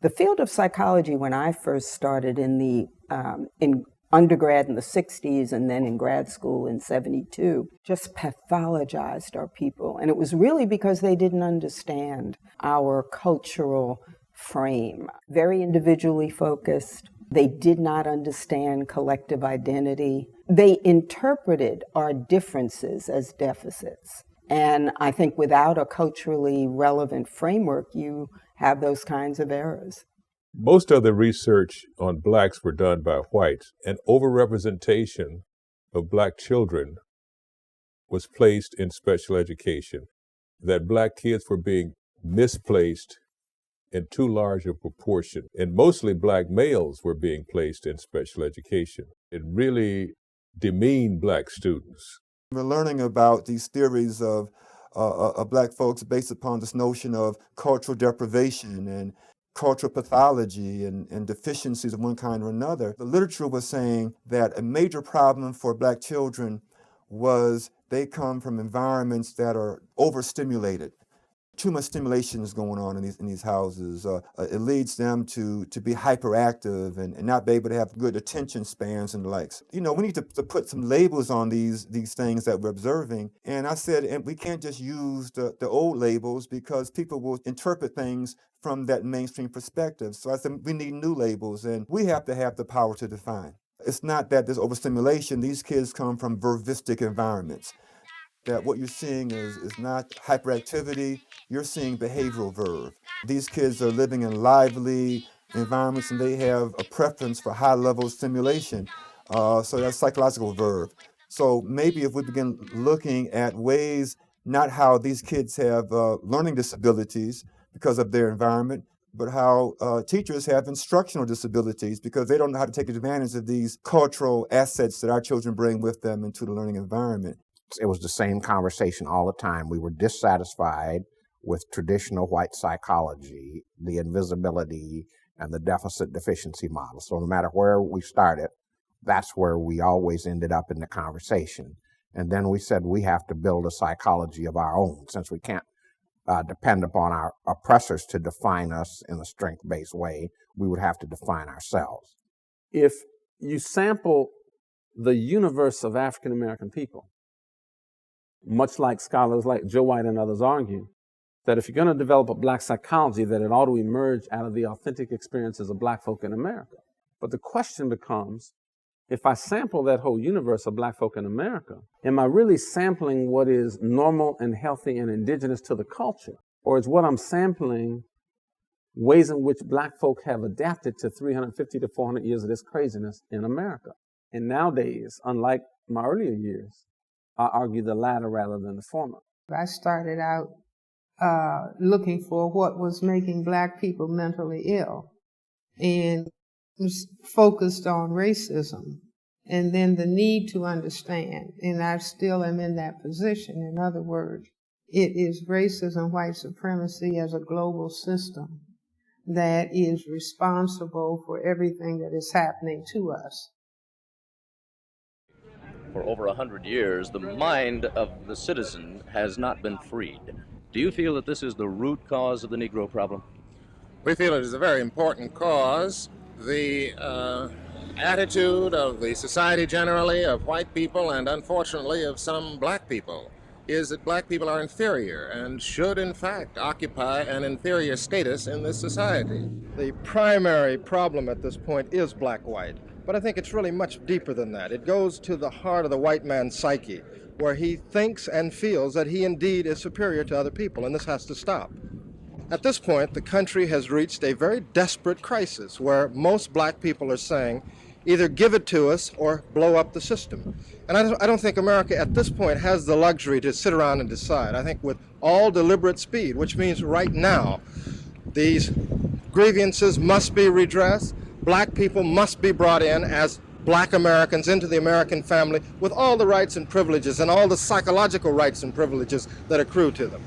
The field of psychology, when I first started in undergrad in the 60s and then in grad school in 72, just pathologized our people. And it was really because they didn't understand our cultural frame. Very individually focused. They did not understand collective identity. They interpreted our differences as deficits. And I think without a culturally relevant framework, you have those kinds of errors. Most of the research on blacks were done by whites, and overrepresentation of black children was placed in special education, that black kids were being misplaced in too large a proportion, and mostly black males were being placed in special education. It really demeaned black students. We're learning about these theories of black folks based upon this notion of cultural deprivation and cultural pathology and deficiencies of one kind or another. The literature was saying that a major problem for black children was they come from environments that are overstimulated. Too much stimulation is going on in these houses. It leads them to be hyperactive and not be able to have good attention spans and the likes. You know, we need to put some labels on these things that we're observing. And I said, and we can't just use the old labels because people will interpret things from that mainstream perspective. So I said, we need new labels, and we have to have the power to define. It's not that there's overstimulation. These kids come from vervistic environments. That what you're seeing is not hyperactivity, you're seeing behavioral verve. These kids are living in lively environments and they have a preference for high level stimulation. So that's psychological verve. So maybe if we begin looking at ways, not how these kids have learning disabilities because of their environment, but how teachers have instructional disabilities because they don't know how to take advantage of these cultural assets that our children bring with them into the learning environment. It was the same conversation all the time. We were dissatisfied with traditional white psychology, the invisibility, and the deficit deficiency model. So no matter where we started, that's where we always ended up in the conversation. And then we said we have to build a psychology of our own. Since we can't depend upon our oppressors to define us in a strength-based way, we would have to define ourselves. If you sample the universe of African American people, much like scholars like Joe White and others argue, that if you're going to develop a black psychology, that it ought to emerge out of the authentic experiences of black folk in America. But the question becomes, if I sample that whole universe of black folk in America, am I really sampling what is normal and healthy and indigenous to the culture? Or is what I'm sampling ways in which black folk have adapted to 350 to 400 years of this craziness in America? And nowadays, unlike my earlier years, I argue the latter rather than the former. I started out looking for what was making black people mentally ill and was focused on racism and then the need to understand. And I still am in that position. In other words, it is racism, white supremacy as a global system that is responsible for everything that is happening to us. For over 100 years, the mind of the citizen has not been freed. Do you feel that this is the root cause of the Negro problem? We feel it is a very important cause. The attitude of the society generally, of white people, and unfortunately of some black people, is that black people are inferior and should, in fact, occupy an inferior status in this society. The primary problem at this point is black-white. But I think it's really much deeper than that. It goes to the heart of the white man's psyche, where he thinks and feels that he indeed is superior to other people, and this has to stop. At this point, the country has reached a very desperate crisis where most black people are saying, either give it to us or blow up the system. And I don't think America at this point has the luxury to sit around and decide. I think with all deliberate speed, which means right now, these grievances must be redressed. Black people must be brought in as black Americans into the American family with all the rights and privileges and all the psychological rights and privileges that accrue to them.